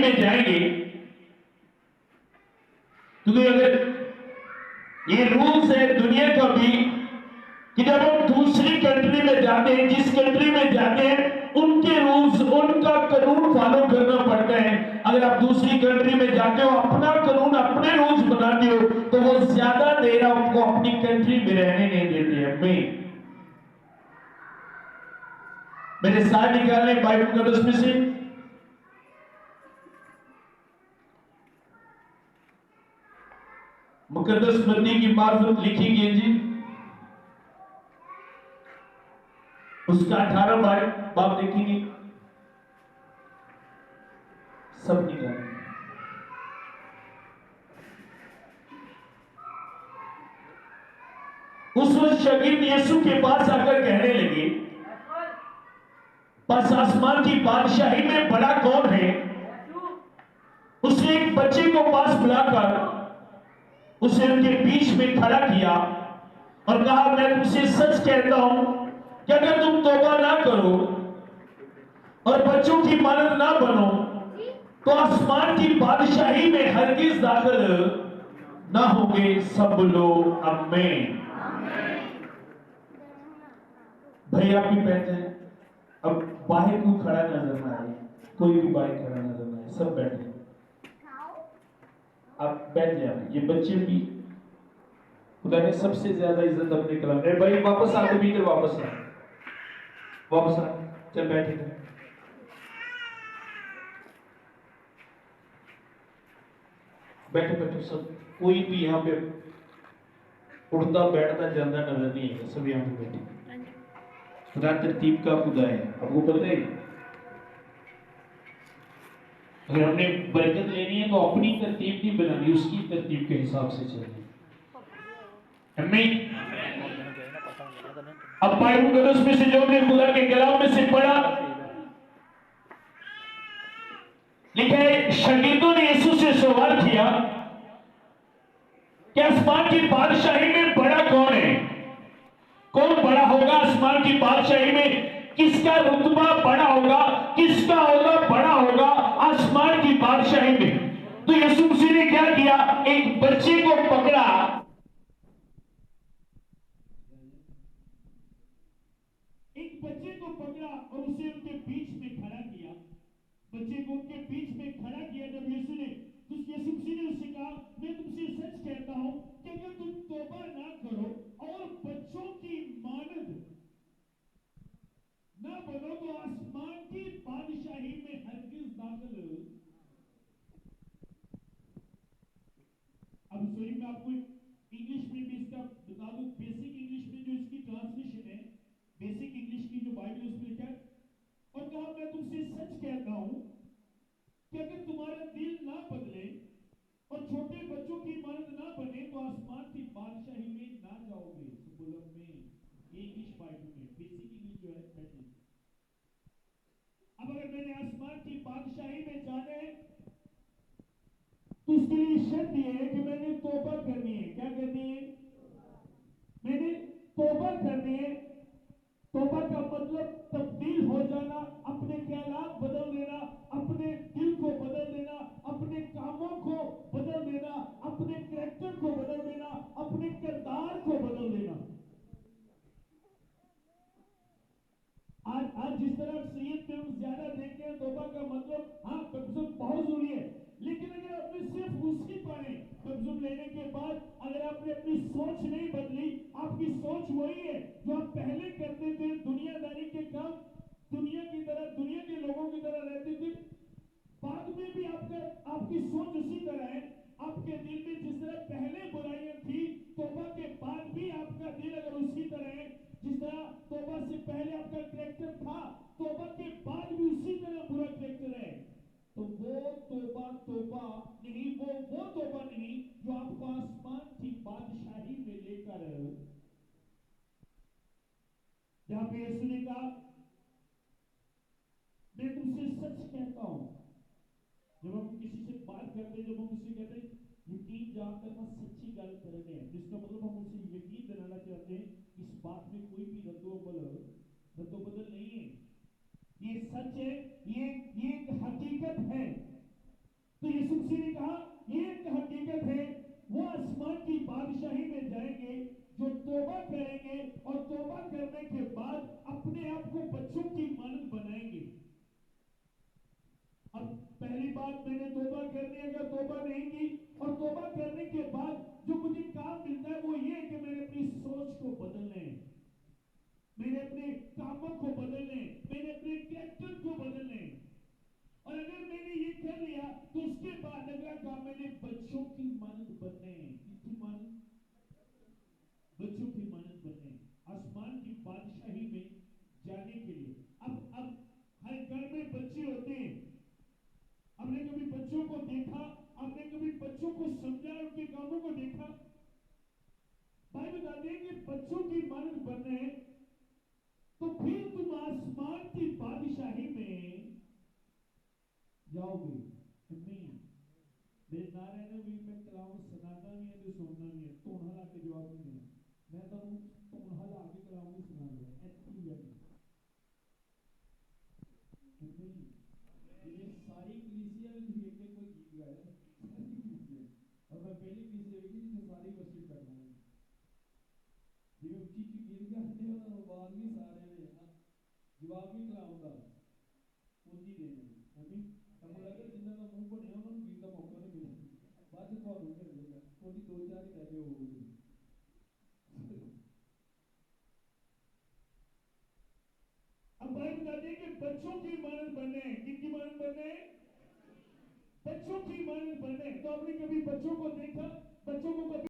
में जाएंगे, क्योंकि अगर ये रूल्स है दुनिया का भी कि जब हम दूसरी कंट्री में जाते हैं, जिस कंट्री में जाते हैं उनके रूल्स, उनका कानून फॉलो करना पड़ता है। अगर आप दूसरी कंट्री में जाते हो, अपना कानून, अपने रूल्स बनाते हो, तो वो ज्यादा देर आपको अपनी कंट्री में रहने नहीं देते हैं। मेरे साथ निकालने बाइबल मुकद्दस में से मुकद्दस मत्ती की मार्फत लिखी गई जी, उसका 18 बाब देखेंगे, सब निकाल। उस वक्त शागिर्द यीशु के पास आकर कहने लगे, बस आसमान की बादशाही में बड़ा कौन है? उसने एक बच्चे को पास बुलाकर उसे उनके बीच में खड़ा किया और कहा, मैं तुमसे सच कहता हूं कि अगर तुम तौबा ना करो और बच्चों की मानद ना बनो तो आसमान की बादशाही में हरगिज दाखिल ना होंगे। सब लोग आमीन। भाई आपकी बैठ जाए। अब बाहर को खड़ा नजर ना आए, कोई भी बाहर खड़ा नजर ना आए, सब बैठे। आप बैठ जाए। ये बच्चे भी खुदा ने सबसे ज्यादा इज्जत अपने कलाम है। भाई वापस आ, भीतर वापस आ, वापस आ, चल बैठे थे। बैठे बैठे सब, कोई भी यहाँ पे उड़ता बैठता जाता नजर नहीं है, सब यहाँ पे बैठे। खुदा तरतीब का खुदा है, आपको पता है। अगर हमने बरकत लेनी है तो अपनी तरतीब नहीं बनानी, उसकी तरतीब के हिसाब से चलनी। अब बाइबल मुकद्दस में से जो हमने खुदा के कलाम में से पढ़ा, लिखा है शागिर्दों ने यीशु से सवाल किया कि आसमान की बादशाही में बड़ा कौन है? कौन बड़ा होगा आसमान की बादशाही में? किसका रुतबा बड़ा होगा? किसका ओहदा बड़ा होगा आसमान की बादशाही में? तो यीशु मसीह ने क्या किया? एक बच्चे को पकड़ा, एक बच्चे को पकड़ा और उसे उनके बीच में खड़ा किया। बच्चे को उनके बीच में खड़ा किया। जब यीशु ने, तो यीशु मसीह ने उससे कहा, मैं तुमसे सच कहता हूं कि अगर तुम तौबा ना करो और बच्चों की मानद ना बनो तो आसमान की बादशाही में हरगिज दाखिल। अब सॉरी, मैं आपको इंग्लिश में भी इसका बता दूं। बेसिक इंग्लिश में जो इसकी ट्रांसलेशन है, बेसिक इंग्लिश की जो बाइबल उसमें लिखा है, और कहा, मैं तुमसे सच कहता हूं कि अगर तुम्हारा दिल ना बदले और छोटे बच्चों की मानद ना बने तो आसमान की बादशाही में ना जाओगे। सुबुलम में ये इंग्लिश बाइबल में बेसिक इंग्लिश जो है बैठी। अब अगर मैंने आसमान की बादशाही में जाना है तो उसके लिए शर्त यह है कि मैंने तौबा करनी है। क्या करनी है? मैंने तौबा करनी है। तौबा का मतलब तब्दील हो जाना, अपने ख्यालात बदल देना, अपने दिल को बदल देना, अपने कामों को बदल देना, अपने कैरेक्टर को बदल देना, अपने किरदार को बदल देना। आज जिस तरह अक्सरियत फिल्म ज्यादा देखते हैं, तौबा का मतलब, हाँ बपतिस्मा बहुत जरूरी है, लेकिन अगर आपने सिर्फ उसी पढ़े बपतिस्मा लेने के बाद, अगर आपने अपनी सोच नहीं बदली, आपकी सोच वही है जो आप पहले करते थे, दुनियादारी के काम, दुनिया की तरह, दुनिया के लोगों की तरह रहते थे, बाद में भी आपकी सोच उसी तरह है। आपके दिल में जिस तरह पहले बुराइयां थी, तौबा के बाद भी आपका दिल अगर उसी तरह है, जिस तरह तौबा से पहले आपका कैरेक्टर था, तौबा के बाद भी उसी तरह बुरा कैरेक्टर है, तो वो तौबा नहीं, वो तौबा नहीं जो आपको आसमान की बादशाही में लेकर, जहां पे यीशु ने कहा, मैं तुमसे सच कहता हूं। जब हम किसी से बात करते हैं, जब हम उससे कहते हैं यकीन जान करना सच्ची गल करने हैं, तो इसका मतलब हम उसे यकीन दिलाना चाहते हैं इस बात में कोई भी रद्दोबदल नहीं है, ये सच है, ये एक हकीकत है। पहली बात मैंने तौबा करनी है, अगर तौबा नहीं की और तौबा करने के बाद जो मुझे काम मिलता है वो ये है कि मैंने अपनी सोच को बदलना है, मैंने अपने कामों को बदलना है, मैंने अपने कैरेक्टर को बदलना है। और अगर मैंने ये कर लिया तो उसके बाद अगला काम मैंने बच्चों की मानद बनना है। किसकी मानद? बच्चों की मानद बनना है, आसमान की बादशाही में जाने के लिए। अब हर घर में बच्चे होते हैं। आपने कभी बच्चों को देखा? आपने कभी बच्चों को समझा, उनके कामों को देखा? भाई बताते हैं कि बच्चों की मानद बनना है तो फिर तुम आसमान की बादशाही में जाओगे। मेरे नारायण भी मैं कलाम सुनाता नहीं है तो सुनना नहीं है, तो हला के जवाब नहीं देना। मैं तो हला के कलाम नहीं सुना रहा ऐसी है ये सारी कलीसिया में भी एक कोई गीत गाया सारी कलीसिया, और मैं पहली कलीसिया देखी जिसने सारी वर्शिप करना है जिਵੇਂ ਉੱਚੀ ਉੱਚੀ ਗੀਤ ਗਾਉਂਦੇ ਉਹਨਾਂ ਨੂੰ ਆਵਾਜ਼ ਨਹੀਂ ਸਾਰਿਆਂ ਨੇ ਜਵਾਬ ਵੀ ਕਲਾਮ ਦਾ ਉੱਚੀ ਦੇਣਾ ਹੈ। ਮੈਨੂੰ ਲੱਗਦਾ ਜਿਨ੍ਹਾਂ ਦਾ ਮੂੰਹ ਬਣਿਆ ਉਹਨਾਂ ਨੂੰ ਗੀਤ ਦਾ ਮੌਕਾ ਨਹੀਂ ਮਿਲਿਆ, ਬਾਅਦ ਚ ਤੁਹਾਨੂੰ ਮਿਲੇਗਾ ਉਹਦੀ ਦੋ ਚਾਰ ਹੀ ਲੈ ਕੇ ਹੋਊਗੀ। अब भाई बताते हैं कि बच्चों की मानद बनने हैं। किसकी मानद बनने हैं? बच्चों की मानद बनने। तो आपने कभी बच्चों को देखा? बच्चों को कभी